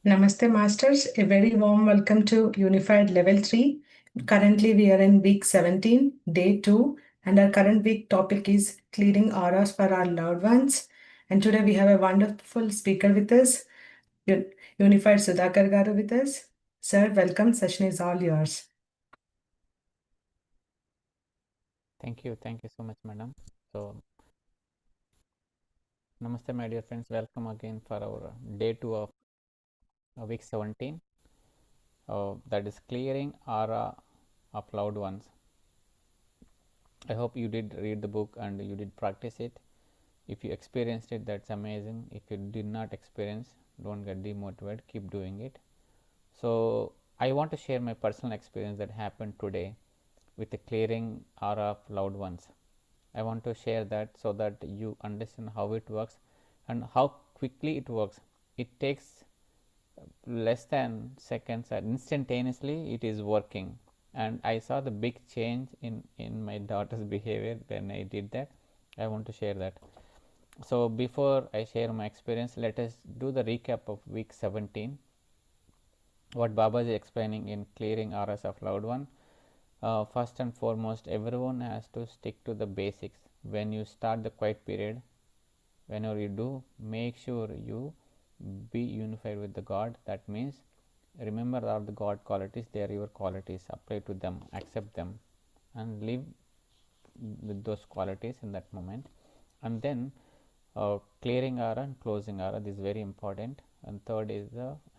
Namaste, Masters. A very warm welcome to Unified Level 3. Currently, we are in week 17, day 2, and our current week topic is clearing auras for our loved ones. And today, we have a wonderful speaker with us, Unified Sudhakar Garu with us. Sir, welcome. Session is all yours. Thank you so much, madam. So, namaste, my dear friends. Welcome again for our day 2 of week 17. That is clearing aura of loved ones. I hope you did read the book and you did practice it. If you experienced it, that's amazing. If you did not experience, don't get demotivated. Keep doing it. So, I want to share my personal experience that happened today with the clearing aura of loved ones. I want to share that so that you understand how it works and how quickly it works. It takes less than seconds and instantaneously it is working, and I saw the big change in my daughter's behavior when I did that. I want to share that. So before I share my experience, let us do the recap of week 17, what Baba is explaining in clearing auras of loved one. First and foremost, everyone has to stick to the basics. When you start the quiet period, whenever you do, make sure you be unified with the God. That means remember all the God qualities, they are your qualities. Apply to them, accept them, and live with those qualities in that moment. And then clearing aura and closing aura, this is very important. And third is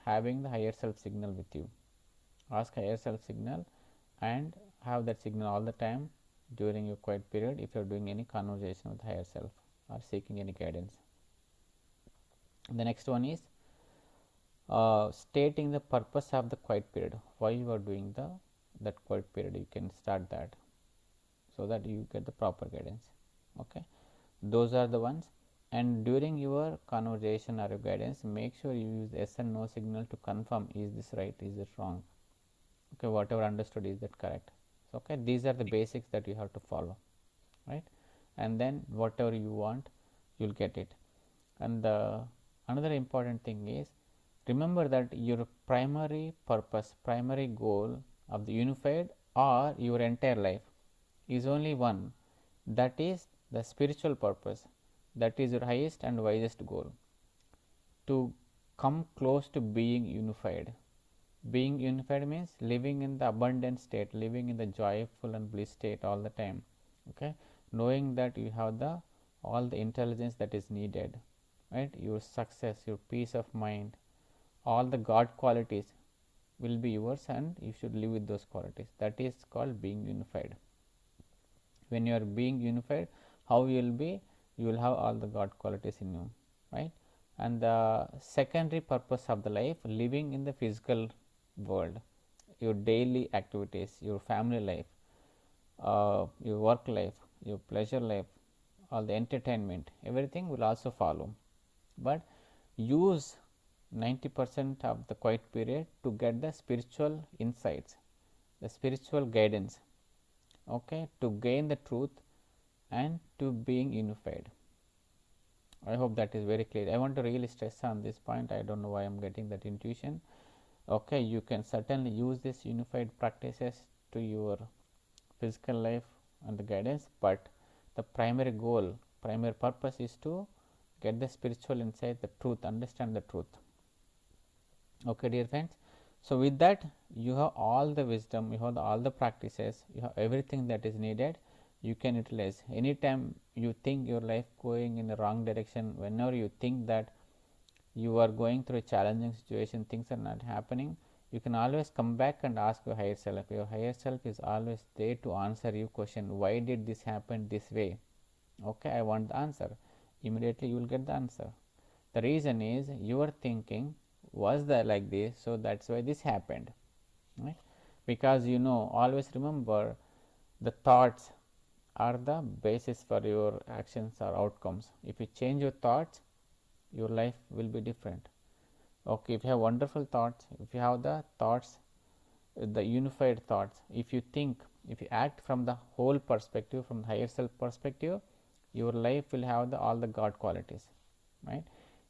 having the higher self signal with you. Ask higher self signal and have that signal all the time during your quiet period if you are doing any conversation with higher self or seeking any guidance. The next one is stating the purpose of the quiet period, why you are doing that quiet period. You can start that so that you get the proper guidance. Okay, those are the ones. And during your conversation or your guidance, make sure you use yes and no signal to confirm, is this right, is it wrong. Okay, whatever understood, is that correct. So, okay, these are the basics that you have to follow, right? And then whatever you want, you'll get it. And another important thing is, remember that your primary purpose, primary goal of the unified or your entire life is only one, that is the spiritual purpose. That is your highest and wisest goal, to come close to being unified. Being unified means living in the abundant state, living in the joyful and bliss state all the time. Okay, knowing that you have the all the intelligence that is needed, right? Your success, your peace of mind, all the God qualities will be yours, and you should live with those qualities. That is called being unified. When you are being unified, how you will be? You will have all the God qualities in you, right? And the secondary purpose of the life, living in the physical world, your daily activities, your family life, your work life, your pleasure life, all the entertainment, everything will also follow. But use 90% of the quiet period to get the spiritual insights, the spiritual guidance, okay, to gain the truth and to being unified. I hope that is very clear. I want to really stress on this point. I don't know why I am getting that intuition. Okay, you can certainly use this unified practices to your physical life and the guidance, but the primary goal, primary purpose is to get the spiritual insight, the truth, understand the truth. Okay, dear friends. So with that, you have all the wisdom, you have all the practices, you have everything that is needed. You can utilize anytime you think your life going in the wrong direction. Whenever you think that you are going through a challenging situation, things are not happening, you can always come back and ask your higher self. Your higher self is always there to answer your question, why did this happen this way? Okay, I want the answer. Immediately you will get the answer. The reason is your thinking was there like this, so that's why this happened, right? Because always remember, the thoughts are the basis for your actions or outcomes. If you change your thoughts, your life will be different. Okay, if you have wonderful thoughts, if you have the thoughts, the unified thoughts, if you think, if you act from the whole perspective, from the higher self perspective, your life will have all the God qualities, right?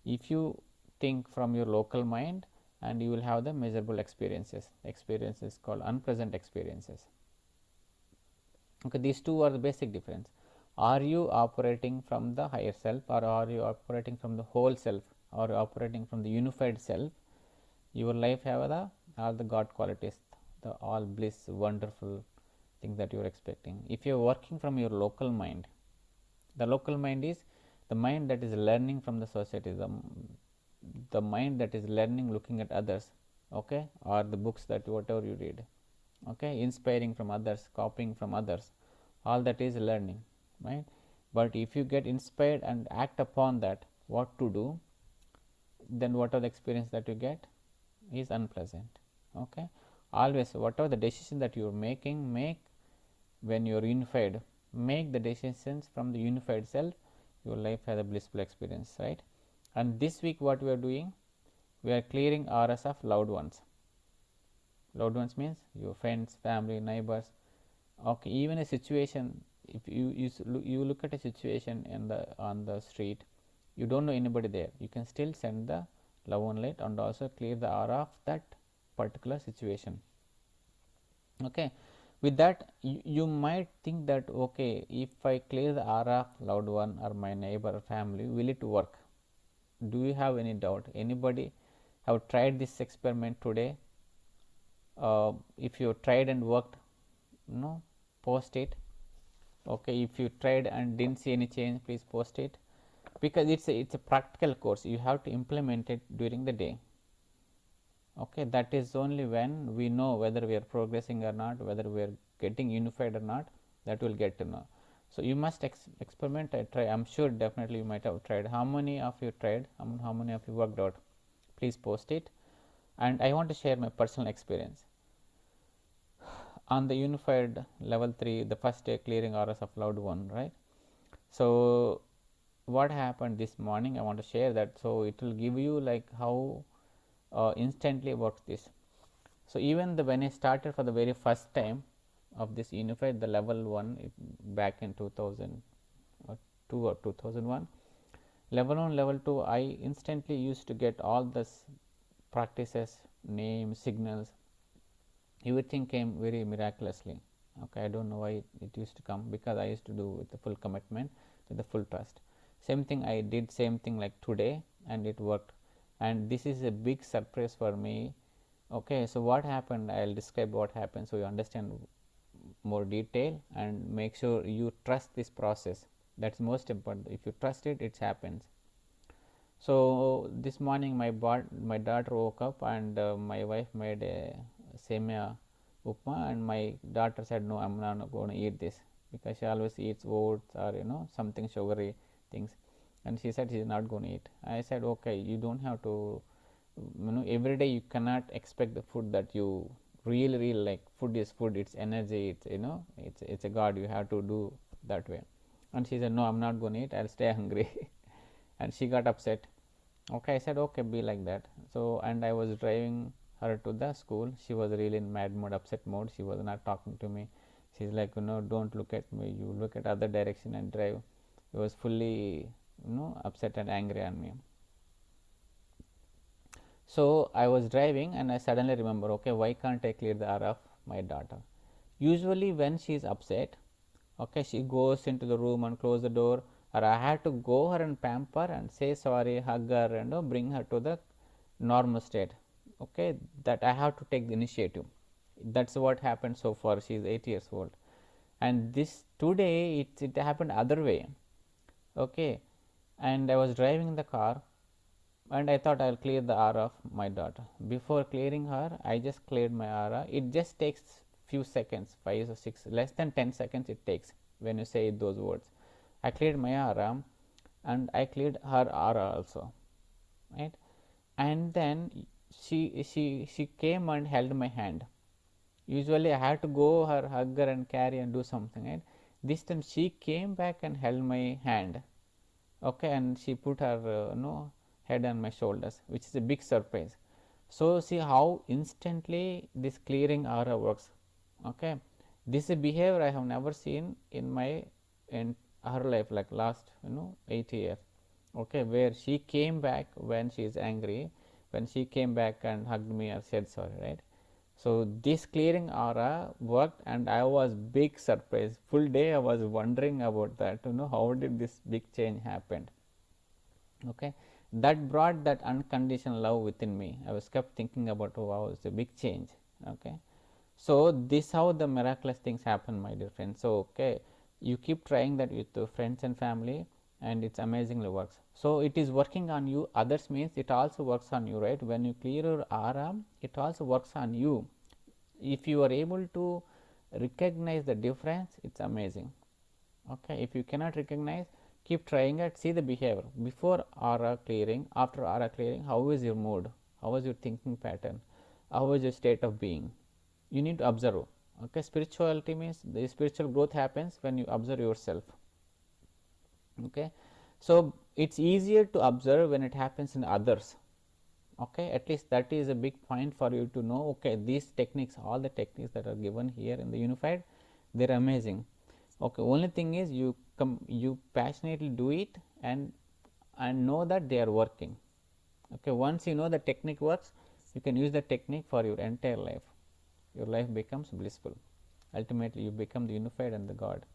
If you think from your local mind, and you will have the measurable experiences. Experiences called unpleasant experiences. Okay, these two are the basic difference. Are you operating from the higher self, or are you operating from the whole self, or operating from the unified self? Your life have the all the God qualities, the all bliss, wonderful things that you are expecting. If you are working from your local mind, the local mind is the mind that is learning from the society, the mind that is learning looking at others, okay, or the books that whatever you read, okay, inspiring from others, copying from others, all that is learning, right? But if you get inspired and act upon that, what to do, then what are the experience that you get is unpleasant. Okay, always whatever the decision that you are making, make when you are unified, make the decisions from the unified self, your life has a blissful experience, right? And this week what we are doing, we are clearing auras of loved ones. Loved ones means your friends, family, neighbors, okay, even a situation. If you look at a situation in the on the street, you don't know anybody there, you can still send the love and light and also clear the aura of that particular situation. Okay, with that you might think that, okay, if I clear the aura of loved one or my neighbor or family, will it work? Do you have any doubt? Anybody have tried this experiment today? If you tried and worked, no, post it. Okay, if you tried and didn't see any change, please post it, because it's a practical course, you have to implement it during the day. Okay, that is only when we know whether we are progressing or not, whether we are getting unified or not, that will get to know. So you must experiment and try. I'm sure definitely you might have tried. How many of you tried? How many of you worked out? Please post it. And I want to share my personal experience on the unified level 3, the first day clearing auras of loved one, right? So what happened this morning, I want to share that, so it will give you like how instantly works this. So even when I started for the very first time of this unified, the level 1 back in 2002 or 2001, level 1, level 2, I instantly used to get all this practices, names, signals, everything came very miraculously. Okay, I don't know why it used to come, because I used to do with the full commitment, with the full trust. Same thing I did, same thing like today, and it worked. And this is a big surprise for me. Okay, so what happened, I'll describe what happened so you understand more detail, and make sure you trust this process. That's most important. If you trust it, it happens. So this morning my daughter woke up, and my wife made a semia upma, and my daughter said, no, I'm not going to eat this, because she always eats oats or something sugary things, and she said she's not going to eat. I said, okay, you don't have to, every day you cannot expect the food that you really like. Food is food, it's energy, it's a god, you have to do that way. And she said, no, I'm not going to eat, I'll stay hungry. And she got upset. Okay, I said, okay, be like that. So, and I was driving her to the school. She was really in mad mode, upset mode. She was not talking to me. She's like, don't look at me, you look at other direction and drive. She was fully upset and angry on me. So I was driving, and I suddenly remember, okay, why can't I clear the aura of my daughter? Usually when she is upset, okay, she goes into the room and close the door, or I have to go her and pamper and say sorry, hug her, and bring her to the normal state. Okay, that I have to take the initiative. That's what happened so far. She is 8 years old, and this today it happened other way. Okay, and I was driving the car, and I thought I'll clear the aura of my daughter. Before clearing her, I just cleared my aura. It just takes few seconds, 5 or 6, less than 10 seconds it takes when you say those words. I cleared my aura, and I cleared her aura also, right? And then she came and held my hand. Usually I had to go her, hug her and carry and do something, right? This time she came back and held my hand. Okay, and she put her head on my shoulders, which is a big surprise. So see how instantly this clearing aura works. Okay, this is a behavior I have never seen in her life, like last 8 years. Okay, where she came back when she is angry, when she came back and hugged me or said sorry, right? So this clearing aura worked, and I was big surprised. Full day I was wondering about that, how did this big change happen? Okay, that brought that unconditional love within me. I was kept thinking about, oh wow, it's a big change. Okay, so this how the miraculous things happen, my dear friends. So okay, you keep trying that with your friends and family, and it's amazingly works. So it is working on you. Others means it also works on you, right? When you clear your aura, it also works on you. If you are able to recognize the difference, it's amazing. Okay, if you cannot recognize, keep trying it, see the behavior before aura clearing, after aura clearing. How is your mood? How is your thinking pattern? How is your state of being? You need to observe. Okay, spirituality means the spiritual growth happens when you observe yourself. Okay, so it's easier to observe when it happens in others. Okay, at least that is a big point for you to know. Okay, these techniques, all the techniques that are given here in the unified, they're amazing. Okay, only thing is you passionately do it and know that they are working. Okay, once you know the technique works, you can use the technique for your entire life. Your life becomes blissful. Ultimately you become the unified and the God.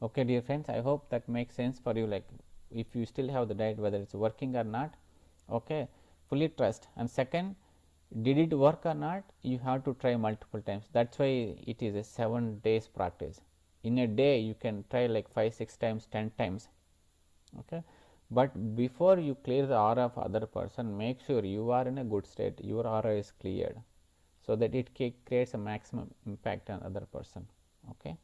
Okay, dear friends, I hope that makes sense for you. Like, if you still have the doubt whether it's working or not, okay, fully trust. And second, did it work or not, you have to try multiple times. That's why it is a 7 days practice. In a day you can try like 5-6 times, 10 times. Okay, but before you clear the aura of other person, make sure you are in a good state, your aura is cleared, so that it creates a maximum impact on other person. Okay,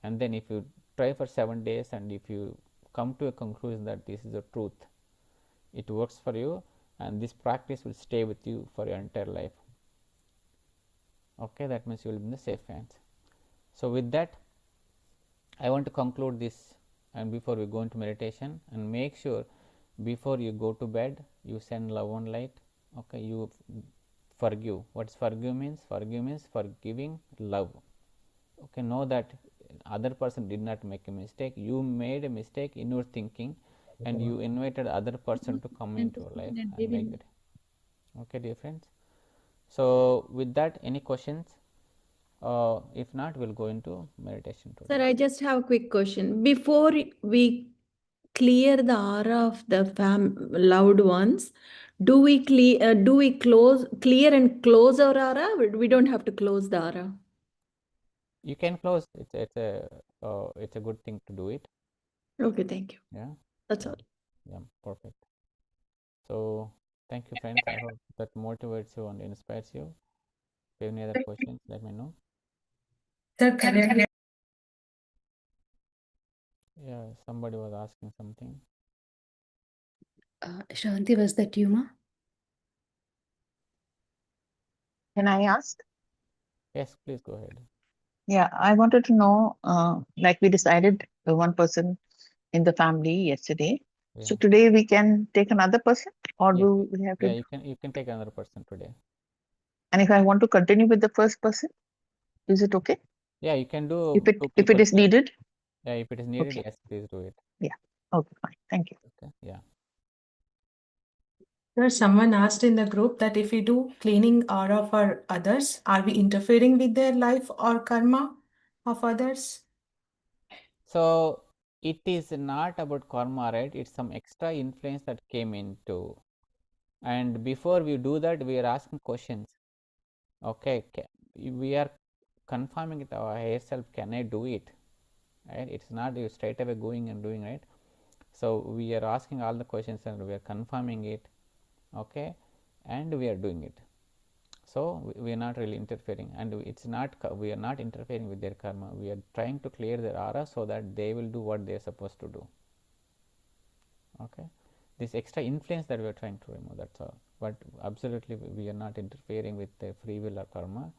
and then if you try for 7 days and if you come to a conclusion that this is the truth, it works for you, and this practice will stay with you for your entire life. Okay, that means you will be in the safe hands. So with that, I want to conclude this, and before we go into meditation, and make sure before you go to bed you send love and light. Okay, you forgive. What's forgive means? Forgive means forgiving love. Okay, know that other person did not make a mistake, you made a mistake in your thinking, and you invited other person to come into your life and make it. Okay, dear friends, so with that, any questions? If not, we'll go into meditation today. Sir, I just have a quick question. Before we clear the aura of the loved ones, do we clear and close our aura? We don't have to close the aura. You can close. It's a good thing to do it. Okay, thank you. Yeah, That's yeah. all. Yeah, perfect. So thank you, friends. I hope that motivates you and inspires you. If you have any other questions, let me know. Sir, currently, Yeah, somebody was asking something. Shanti, was that you, Ma? Can I ask? Yes, please go ahead. Yeah, I wanted to know, like we decided one person in the family yesterday. So Yeah. today we can take another person, or Yes. do we have to? Yeah, you can take another person today. And if I want to continue with the first person, is it okay? Yeah, you can do If it 2 if it people is today. needed? Yeah, if it is needed, Okay. yes, please do it. Yeah. Okay, fine. Thank you. Okay. Yeah. sir, someone asked in the group that if we do cleaning aura for others, are we interfering with their life or karma of others? So it is not about karma, right? It's some extra influence that came into. And before we do that, we are asking questions. Okay, we are confirming it our higher self. Can I do it? Right? It's not you straight away going and doing, right? So we are asking all the questions and we are confirming it. Okay, and we are doing it. So we are not really interfering, and it's not we are not interfering with their karma. We are trying to clear their aura so that they will do what they are supposed to do. Okay, this extra influence that we are trying to remove, that's all. But absolutely we are not interfering with the free will or karma.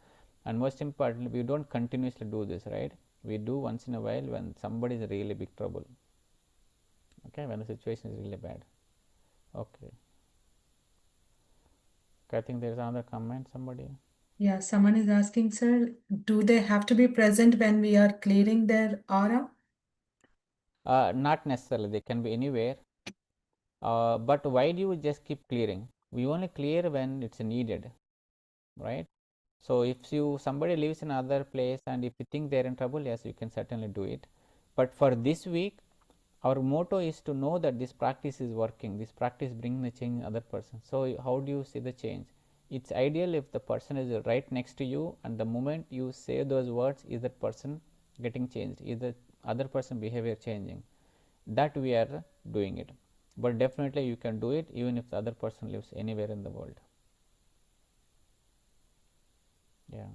And most importantly, we don't continuously do this, right? We do once in a while when somebody is really big trouble. Okay, when the situation is really bad. Okay, I think there is another comment, somebody. Yeah, someone is asking, sir, do they have to be present when we are clearing their aura? Not necessarily, they can be anywhere. But why do you just keep clearing? We only clear when it's needed, right? So if somebody lives in another place and if you think they're in trouble, yes, you can certainly do it. But for this week, our motto is to know that this practice is working, this practice brings the change in other person. So how do you see the change? It's ideal if the person is right next to you, and the moment you say those words, is that person getting changed, is the other person behavior changing. That we are doing it. But definitely you can do it even if the other person lives anywhere in the world. Yeah,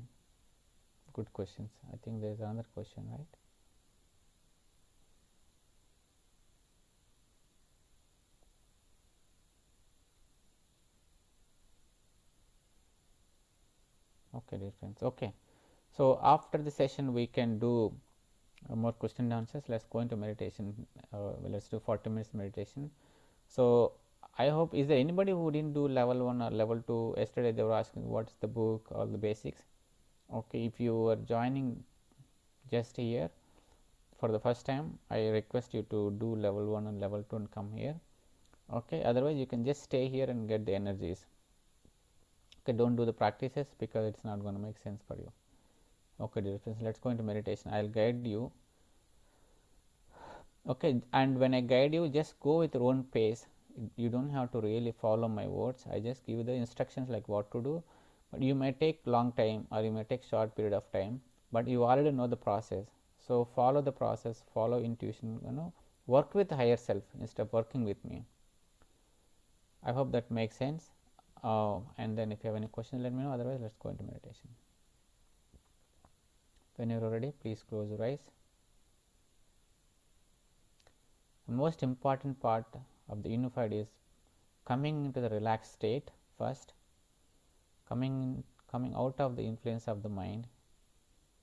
good questions. I think there is another question, right? Okay, dear friends. Okay, so after the session we can do more question and answers. Let's go into meditation. Let's do 40 minutes meditation. So I hope, is there anybody who didn't do level 1 or level 2 yesterday? They were asking what's the book, all the basics. Okay, if you are joining just here for the first time, I request you to do level 1 and level 2 and come here. Okay, otherwise you can just stay here and get the energies. Okay, don't do the practices because it's not going to make sense for you. Okay, dear friends, let's go into meditation. I'll guide you. Okay, and when I guide you, just go with your own pace. You don't have to really follow my words. I just give you the instructions like what to do, but you may take long time or you may take short period of time, but you already know the process. So follow the process, follow intuition, work with the higher self instead of working with me. I hope that makes sense. And then if you have any questions, let me know. Otherwise, let's go into meditation. When you're ready, please close your eyes. The most important part of the unified is coming into the relaxed state first, coming out of the influence of the mind,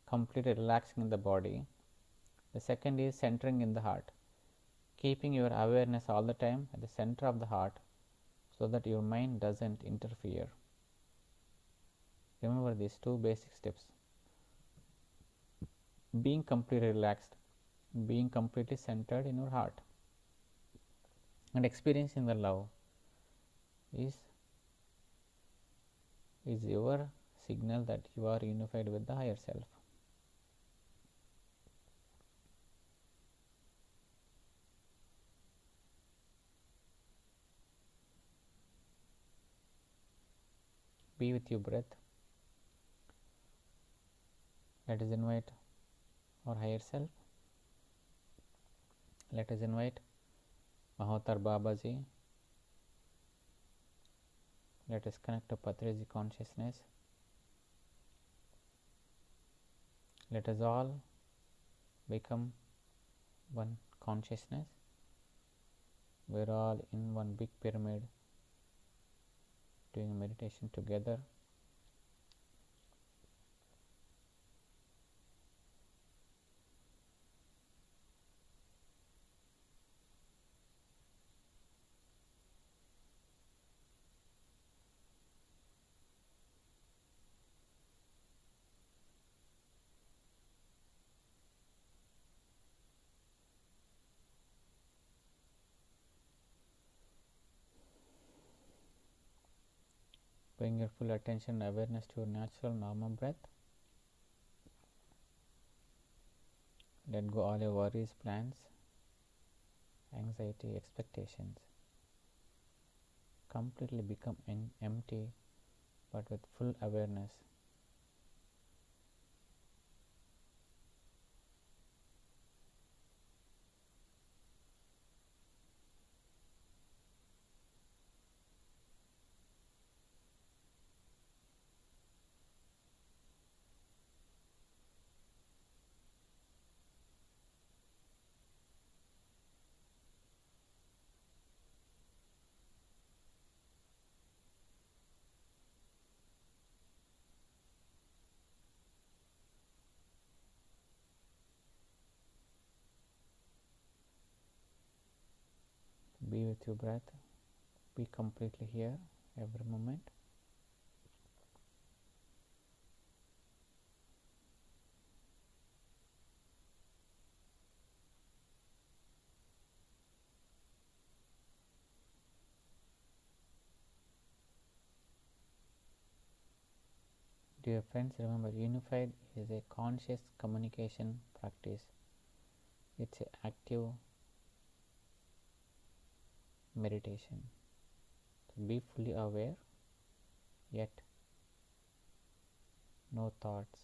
completely relaxing in the body. The second is centering in the heart, keeping your awareness all the time at the center of the heart so that your mind doesn't interfere. Remember these two basic steps: being completely relaxed, being completely centered in your heart, and experiencing the love is your signal that you are unified with the higher self. Be with your breath. Let us invite our higher self. Let us invite Mahotar Babaji. Let us connect to Patrici consciousness. Let us all become one consciousness. We're all in one big pyramid doing meditation together. Bring your full attention and awareness to your natural normal breath. Let go all your worries, plans, anxiety, expectations. Completely become empty, but with full awareness. Be with your breath. Be completely here every moment. Dear friends, remember, unified is a conscious communication practice. It's an active meditation. So be fully aware, yet no thoughts.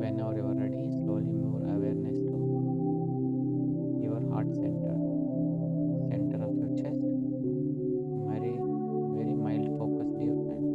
Whenever you are ready, slowly move awareness to your heart center, center of your chest. Very, very mild focus, dear friends.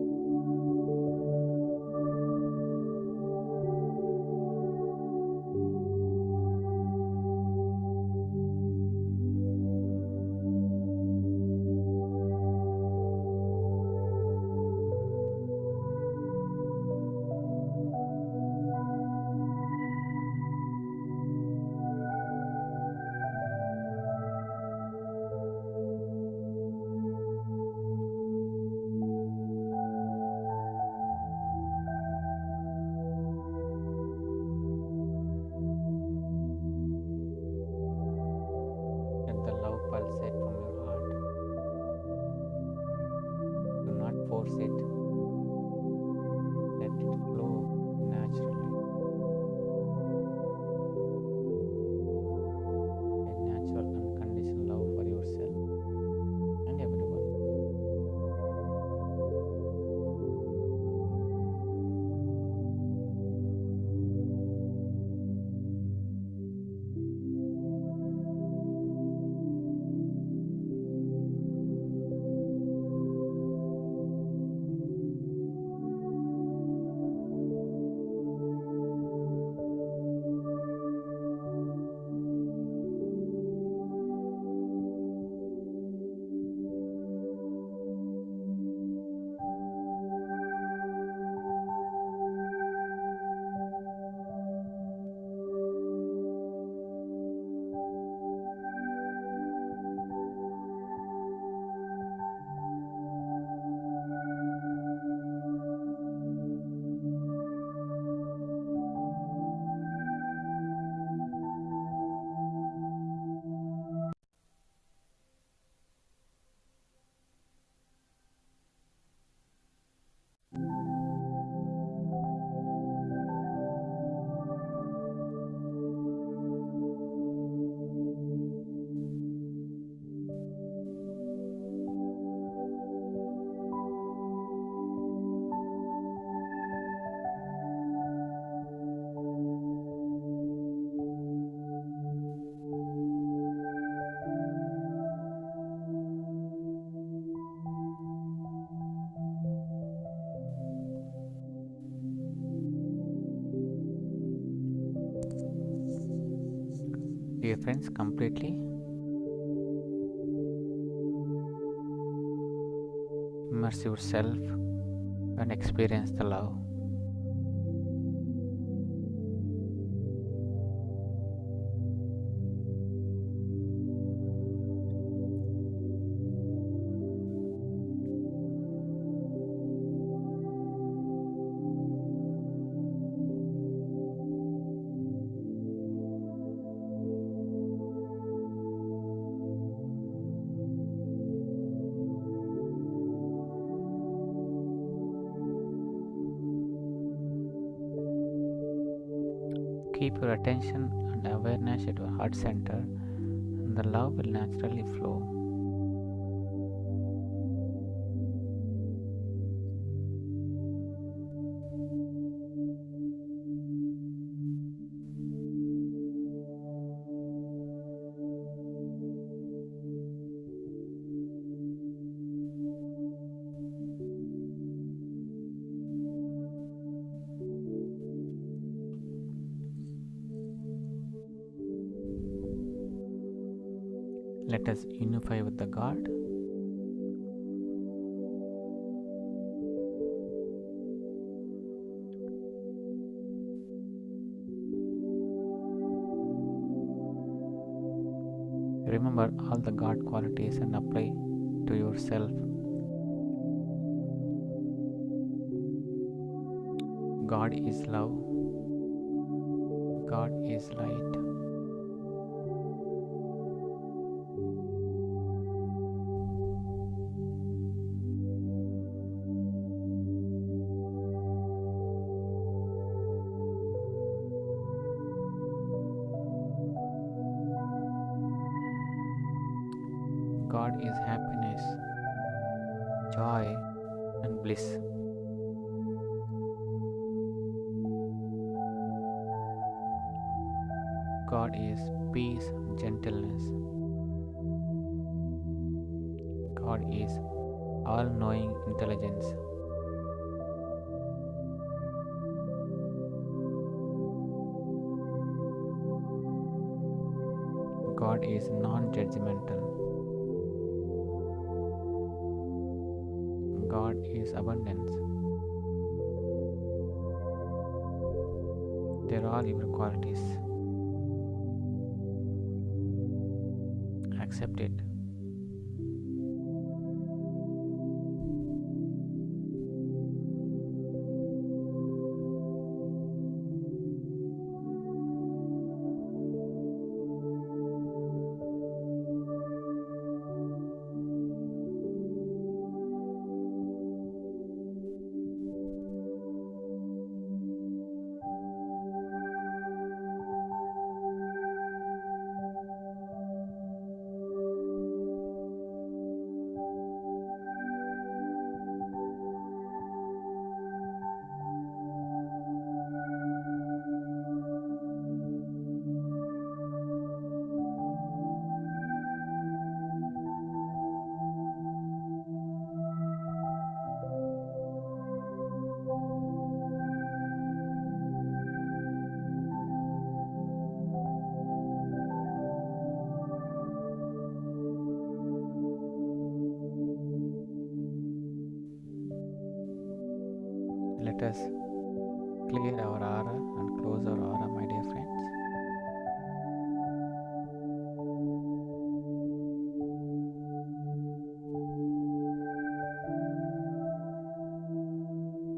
Let the love pulsate from your heart. Do not force it. Let it flow naturally. A natural, unconditional love for yourself and everyone. Dear friends, completely immerse yourself and experience the love. Keep your attention awareness at your heart center, the love will naturally flow. Let us unify with the God. Remember all the God qualities and apply to yourself. God is love. God is light. God is happiness, joy, and bliss. God is peace, gentleness. God is all-knowing intelligence. God is non-judgmental. God is abundance. They are all your qualities. Accept it. Let us clear our aura and close our aura, my dear friends.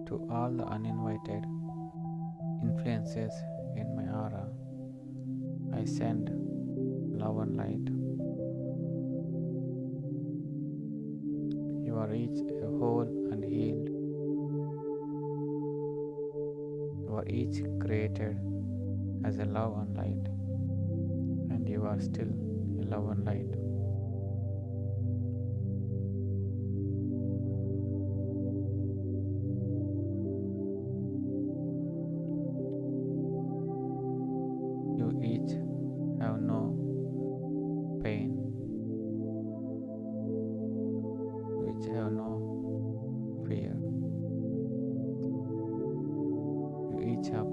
To all the uninvited influences in my aura, I send love and light. You are each whole and healed. You are each created as a love and light, and you are still a love and light. You each have no pain. You each have no fear. You each have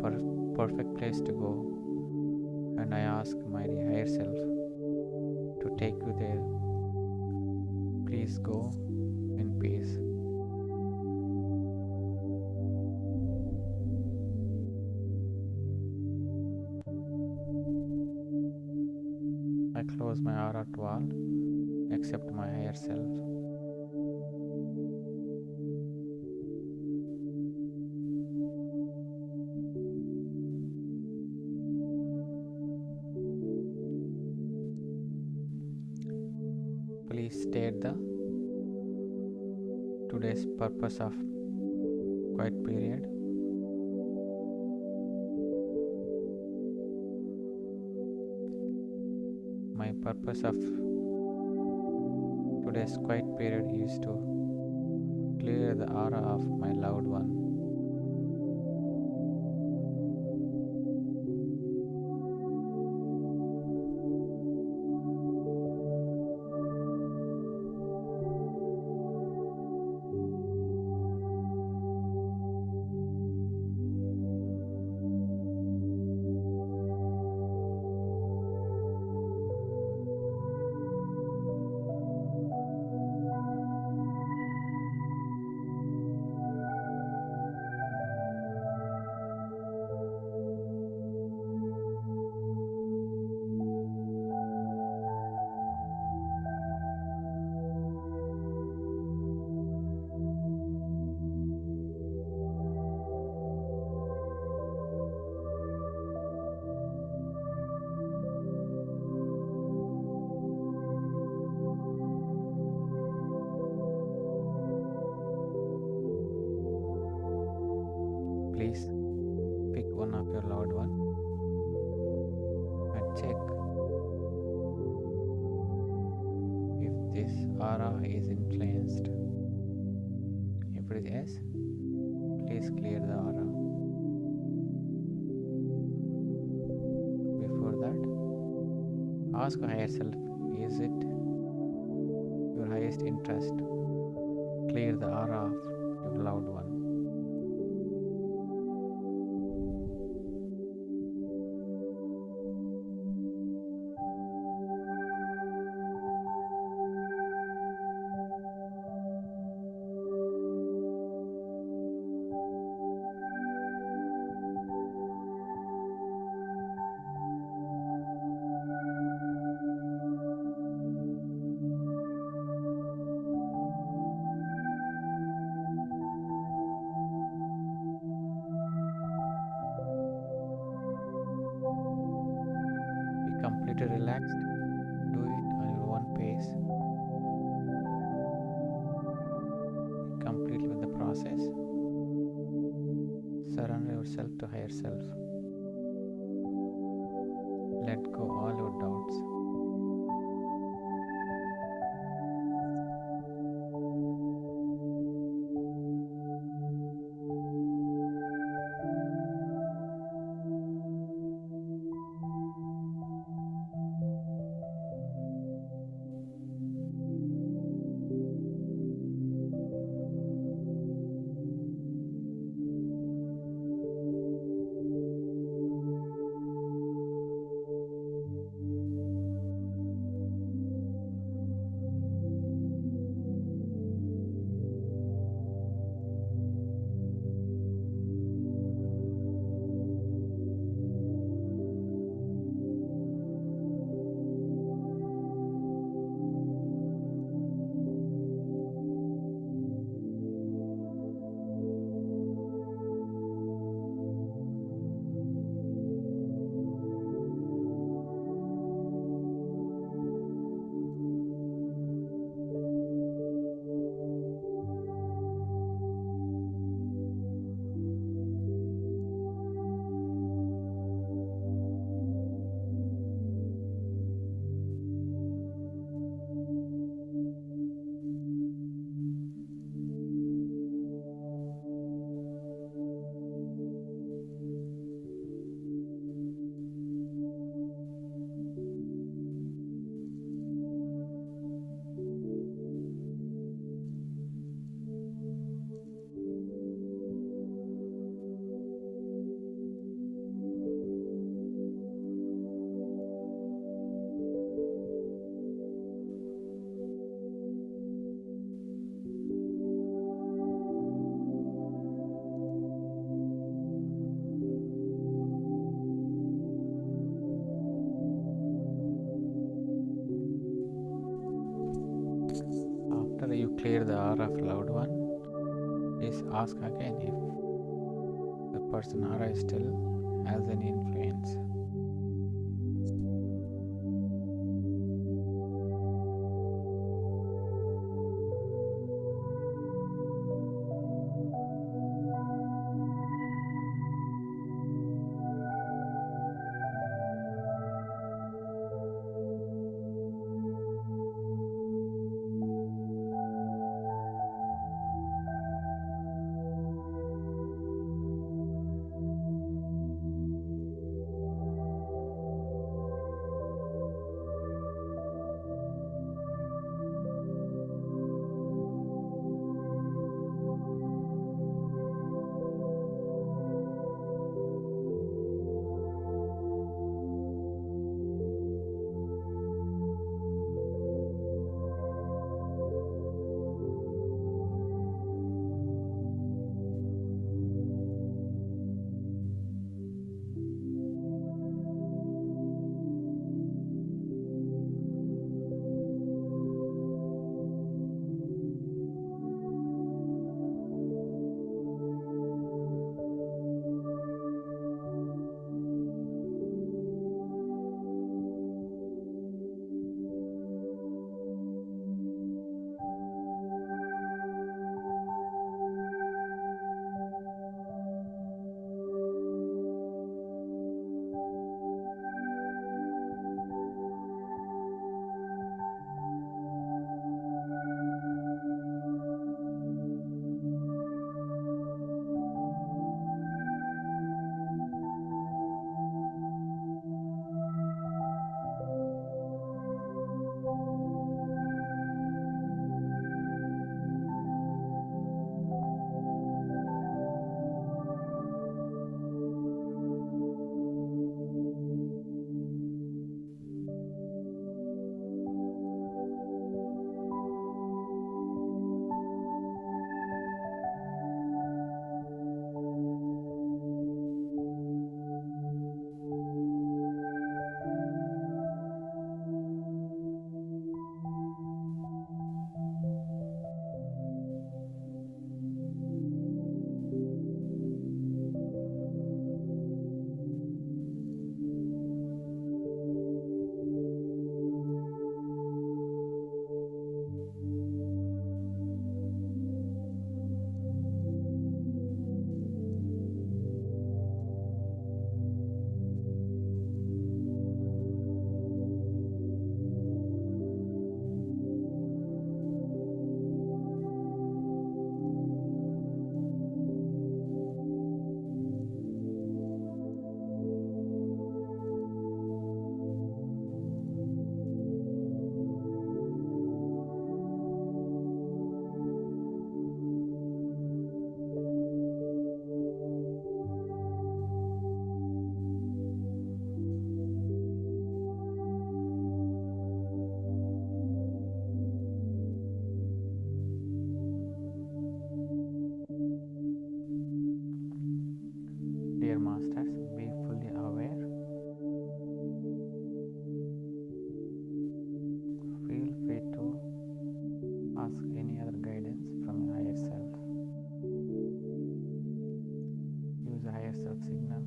perfect place to go, and I ask my higher self to take you there. Please go in peace. I close my aura to all except my higher self. Please state the today's purpose of quiet period. purpose of today's quiet period is to clear the aura of my loved one. Please pick one of your loved one and check if this aura is influenced. If it is yes, please clear the aura. Before that, ask your higher self, is it your highest interest? Clear the aura of your loved one. Be completely relaxed. Do it on your own pace. Be completely with the process. Surrender yourself to higher self. Let go all your doubts. After you clear the aura of loved one, please ask again if the person aura still has any influence. signal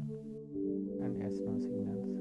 and yes no signals.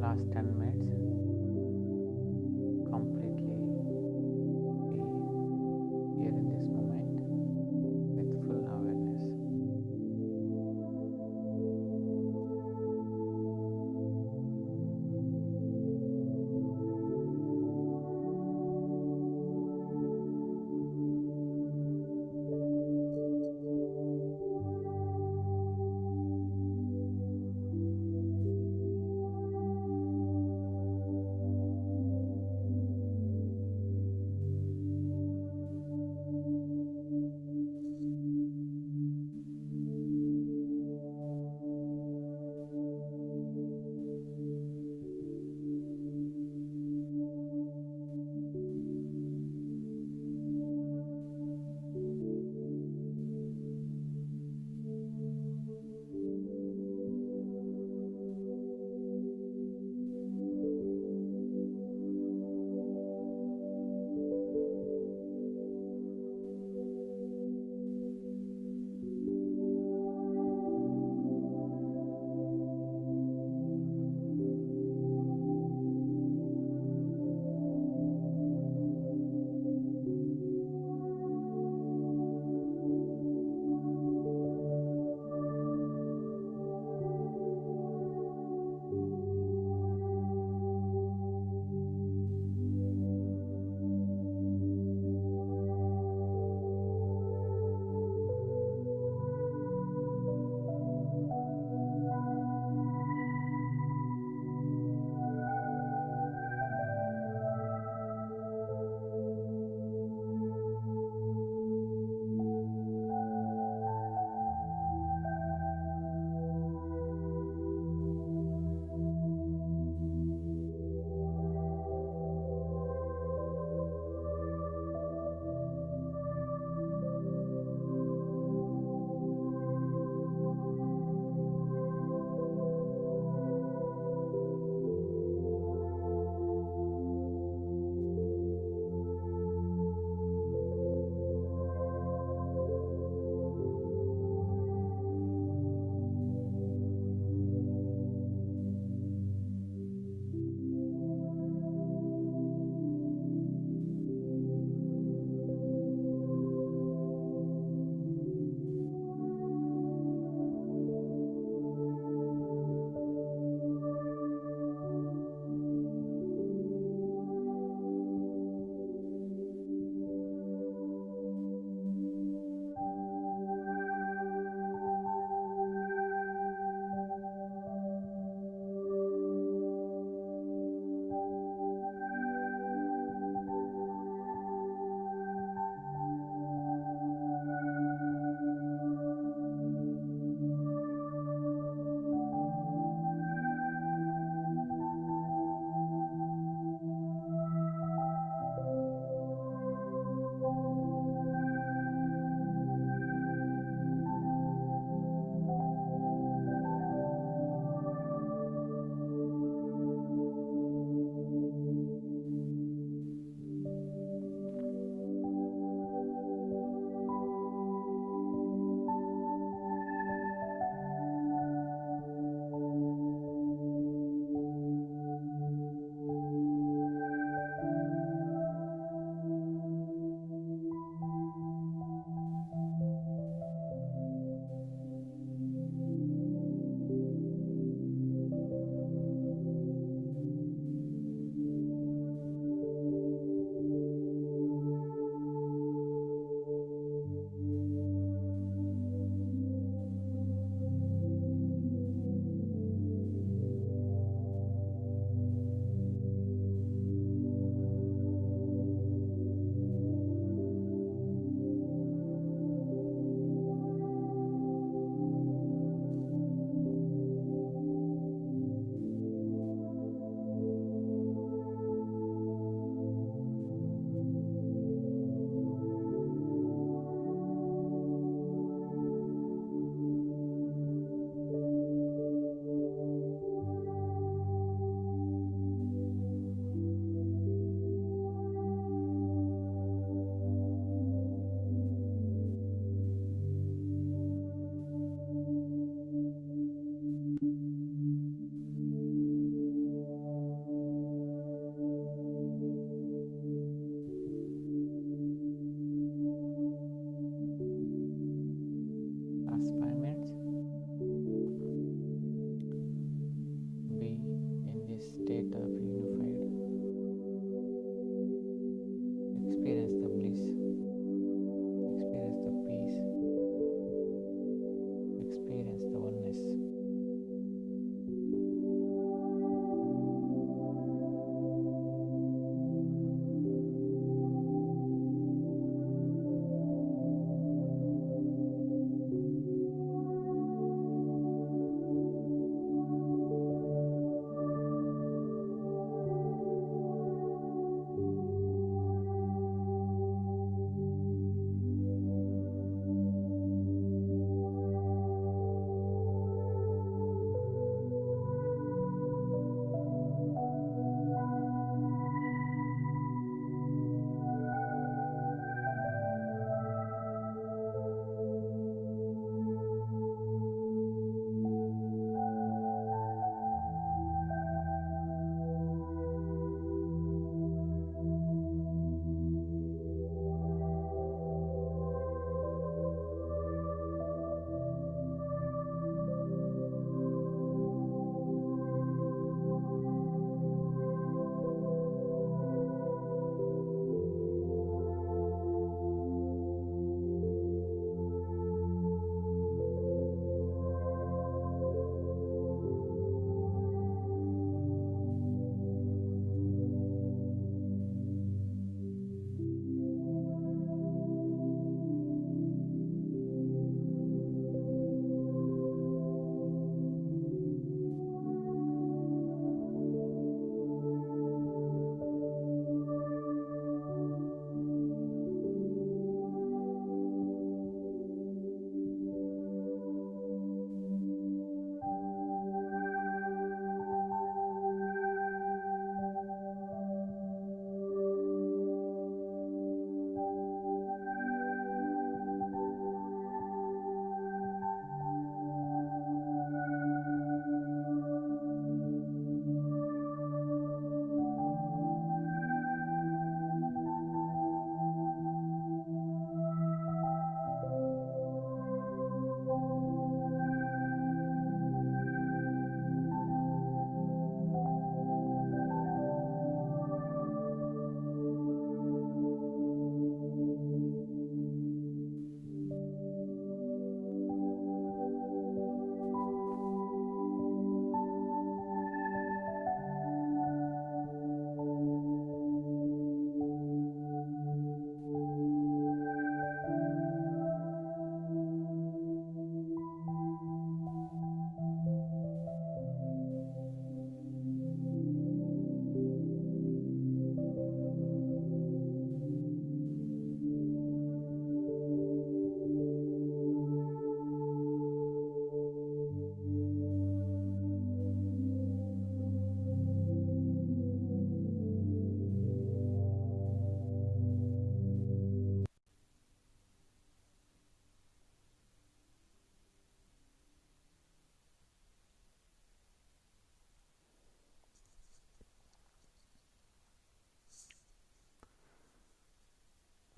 Last 10 minutes, completely be here in this moment with full awareness.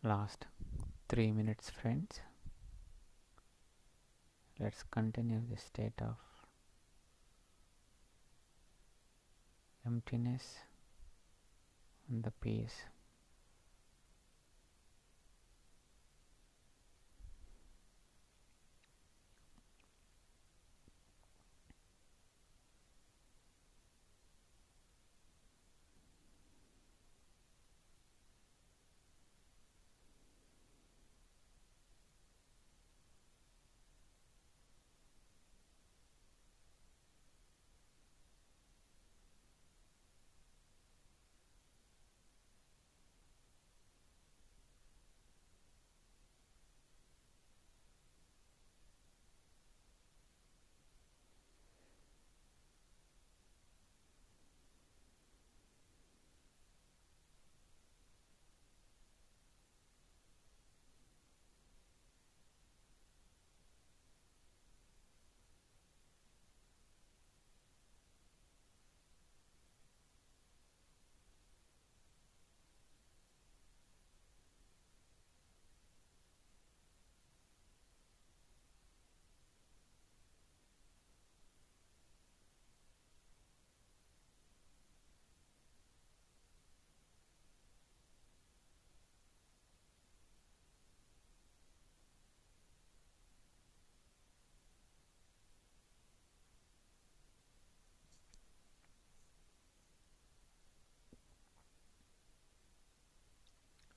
last 3 minutes, friends. Let's continue the state of emptiness and the peace.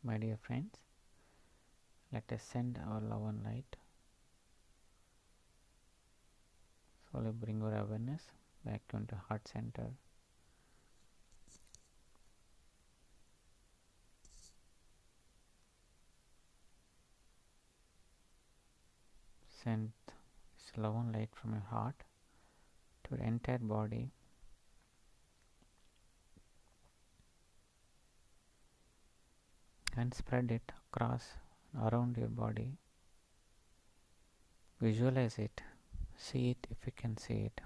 My dear friends, let us send our love and light. Slowly bring your awareness back into heart center. Send this love and light from your heart to your entire body. And spread it across around your body. Visualize it. See it if you can see it.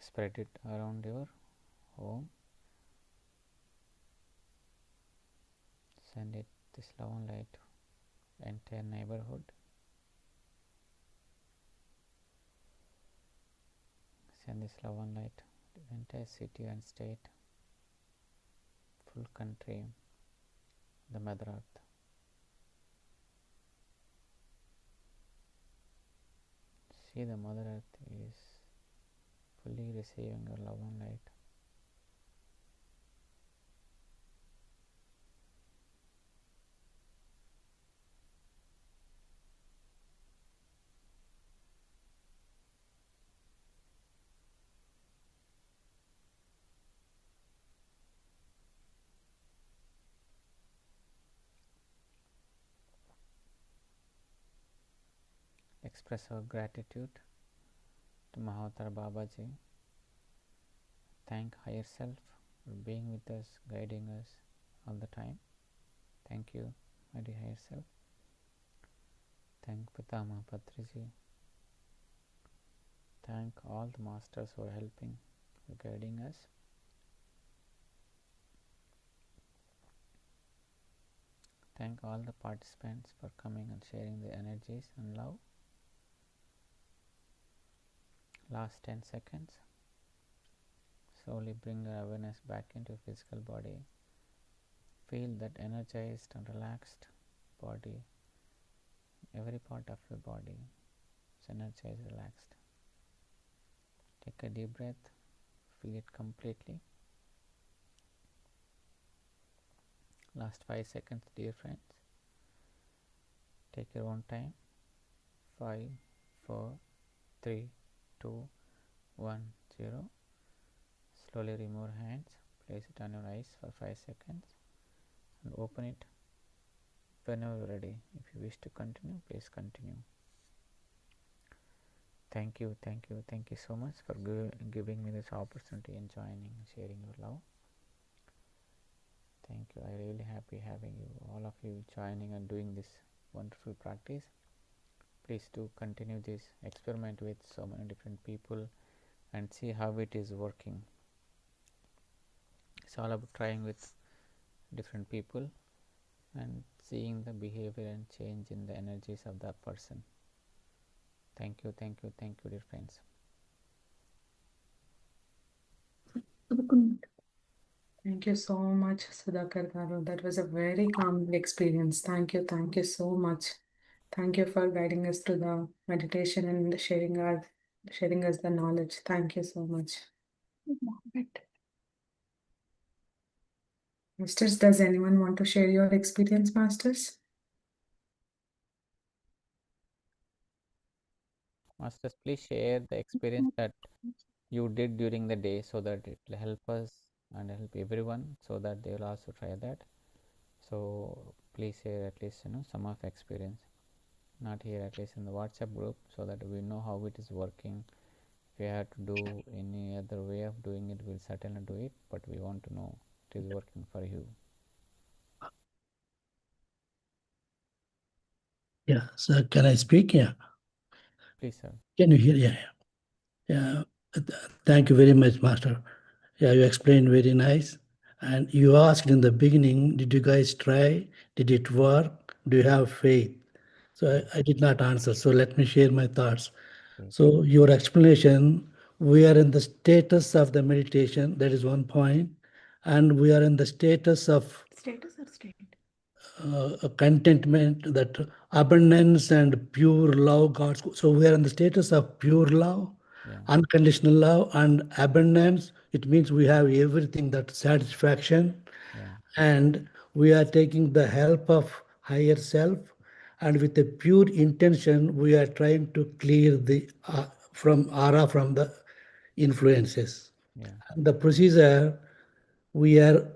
Spread it around your home. Send it this love and light to entire neighborhood. Send this love and light to entire city and state, full country, the Mother Earth. See, the Mother Earth is fully receiving your love and light. Express our gratitude to Mahavatar Babaji. Thank higher self for being with us, guiding us all the time. Thank you, my dear higher self. Thank Pitama Patriji. Thank all the masters who are helping, for guiding us. Thank all the participants for coming and sharing their energies and love. Last 10 seconds. Slowly bring your awareness back into your physical body. Feel that energized and relaxed body. Every part of your body is energized, relaxed. Take a deep breath. Feel it completely. Last 5 seconds, dear friends. Take your own time. 5, 4, 3, 2, 1, 0. Slowly remove your hands. Place it on your eyes for 5 seconds and open it whenever you are ready. If you wish to continue, please continue. Thank you so much for giving me this opportunity and joining, sharing your love. Thank you. I really happy having you, all of you, joining and doing this wonderful practice. Please do continue this experiment with so many different people and see how it is working. It's all about trying with different people and seeing the behavior and change in the energies of that person. Thank you, dear friends. Thank you so much, Sudhakar Garu. That was a very calming experience. Thank you so much. Thank you for guiding us through the meditation and sharing us the knowledge. Thank you so much. Masters, does anyone want to share your experience, Masters? Masters, please share the experience that you did during the day so that it will help us and help everyone so that they will also try that. So please share at least some of experience, not here, at least in the WhatsApp group, so that we know how it is working. If we have to do any other way of doing it, we'll certainly do it, but we want to know it is working for you. Yeah, so can I speak? Yeah. Please, sir. Can you hear? Yeah. Yeah. Thank you very much, Master. Yeah, you explained very nice. And you asked in the beginning, did you guys try? Did it work? Do you have faith? So I did not answer. So let me share my thoughts. So your explanation, we are in the status of the meditation. That is one point. And we are in the status of contentment, that abundance and pure love, God's. So we are in the status of pure love, unconditional love, and abundance. It means we have everything, that satisfaction, and we are taking the help of higher self, and with a pure intention, we are trying to clear the from the influences. And the procedure, we are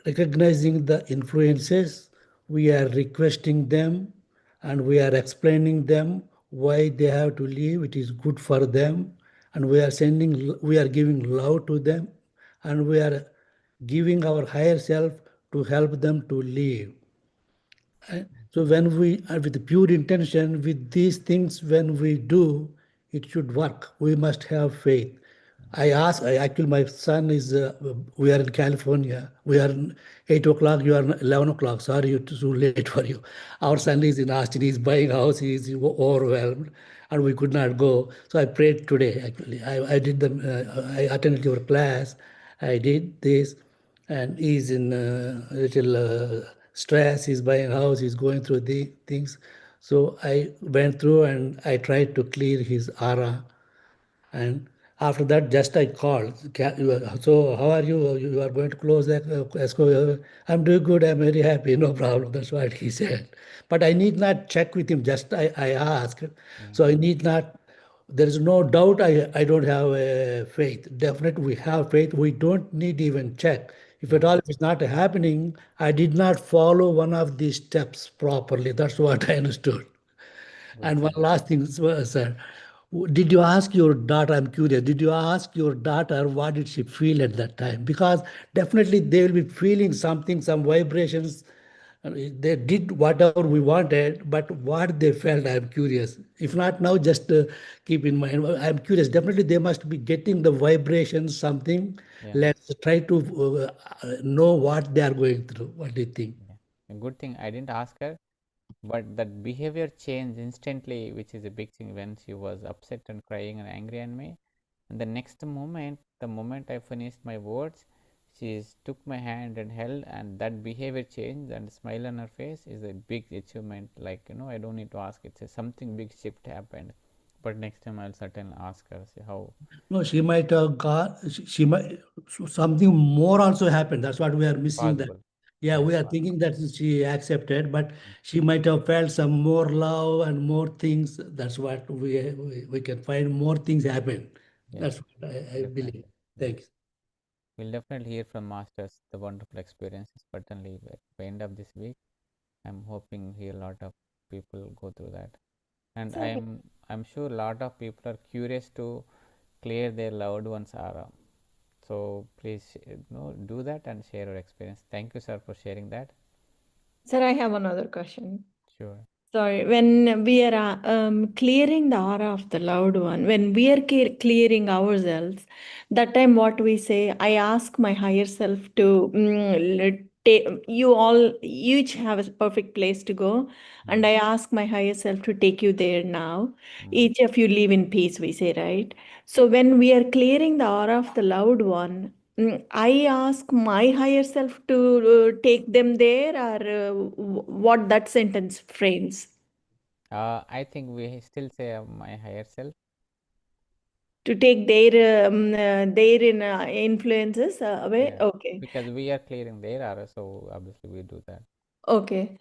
recognizing the influences, we are requesting them, and we are explaining them why they have to leave. It is good for them, and we are giving love to them, and we are giving our higher self to help them to leave. So when we are with pure intention, with these things, when we do, it should work. We must have faith. Actually, my son is, we are in California. We are 8 o'clock, you are 11 o'clock. Sorry, it's too late for you. Our son is in Austin, he's buying a house, he's overwhelmed, and we could not go. So I prayed today, actually. I attended your class, I did this, and he's in little stress, he's buying a house, he's going through the things. So I went through and I tried to clear his aura, and after that, just I called. So how are you? You are going to close that ESCO? I'm doing good. I'm very happy. No problem. That's what he said. But I need not check with him. Just I asked. So I need not. There is no doubt I don't have faith. Definitely we have faith. We don't need even check. If at all it's not happening, I did not follow one of these steps properly. That's what I understood. And one last thing, sir. Did you ask your daughter? I'm curious. Did you ask your daughter what did she feel at that time? Because definitely they will be feeling something, some vibrations. They did whatever we wanted, but what they felt, I'm curious. If not now, just keep in mind. I'm curious. Definitely they must be getting the vibrations, something. Let's try to know what they are going through. What do you think? A good thing I didn't ask her, but that behavior changed instantly, which is a big thing, when she was upset and crying and angry at me. And the next moment, the moment I finished my words, she took my hand and held, and that behavior changed, and smile on her face is a big achievement. Like, I don't need to ask, it's something big shift happened. But next time I'll certainly ask her, see how. No, she might have got, she might, something more also happened. That's what we are missing that. Possible. Yeah, we are thinking that she accepted, but she might have felt some more love and more things. That's what we can find more things happen. That's what I believe. Thanks. We'll definitely hear from masters the wonderful experiences. Certainly, at the end of this week, I'm hoping hear a lot of people go through that. And Sorry. I'm sure a lot of people are curious to clear their loved one's aura. So please do that and share your experience. Thank you, sir, for sharing that. Sir, I have another question. Sure. Sorry, when we are clearing the aura of the loved one, when we are clearing ourselves, that time what we say, I ask my higher self to you all each have a perfect place to go, and I ask my higher self to take you there now. Each of you live in peace, we say, right? So when we are clearing the aura of the loved one, I ask my higher self to take them there, or what that sentence frames. I think we still say my higher self. To take their influences away. Yeah, Okay. because we are clearing their aura, so obviously we do that. Okay.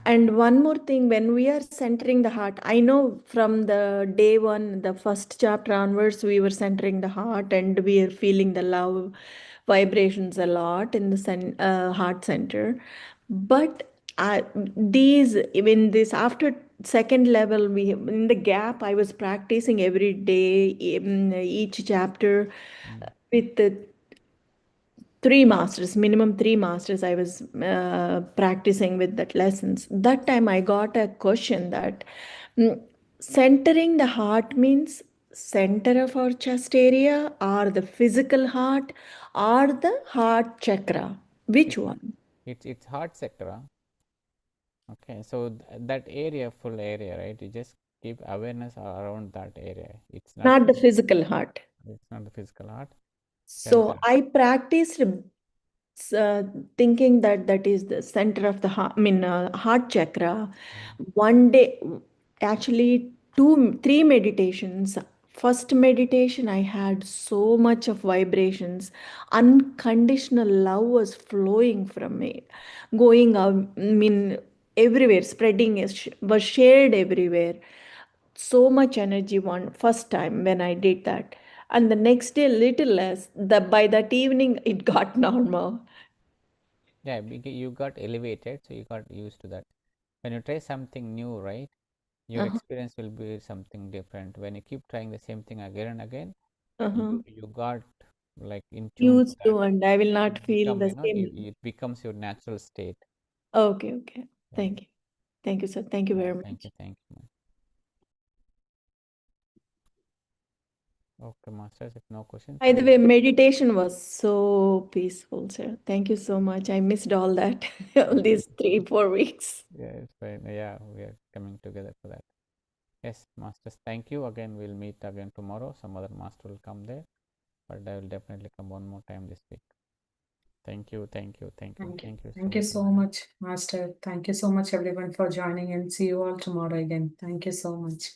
And one more thing, when we are centering the heart, I know from the day one, the first chapter onwards, we were centering the heart and we are feeling the love vibrations a lot in the heart center. But even this after second level, we in the gap, I was practicing every day, each chapter with the minimum three masters. I was practicing with that lessons. That time I got a question that centering the heart means center of our chest area, or the physical heart, or the heart chakra. Which one? It's heart sector. Okay, so that area, full area, right? You just keep awareness around that area. It's Not the physical heart. It's not the physical heart. So Center. I practiced thinking that that is the center of the heart, heart chakra. One day, actually, three meditations. First meditation, I had so much of vibrations. Unconditional love was flowing from me, going out, everywhere, spreading, was shared everywhere. So much energy one first time when I did that. And the next day, little less. By that evening, it got normal. Yeah, because you got elevated, so you got used to that. When you try something new, right, your Uh-huh. experience will be something different. When you keep trying the same thing again and again, Uh-huh. you got like in tune to Used that. to, and I will not It feel become, the same. it becomes your natural state. Okay, okay. Yeah. Thank you. Thank you, sir. Thank you very Thank much. you, thank you. Okay, masters, if no questions. By the way, meditation was so peaceful, sir. Thank you so much. I missed all that, all these 3-4 weeks. Yeah, it's fine. Yeah, we are coming together for that. Yes, masters, thank you. Again, we'll meet again tomorrow. Some other master will come there, but I will definitely come one more time this week. Thank you, thank you, thank you, Thank you. thank you Thank you so much. much, Master. Thank you so much, everyone, for joining, and see you all tomorrow again. Thank you so much.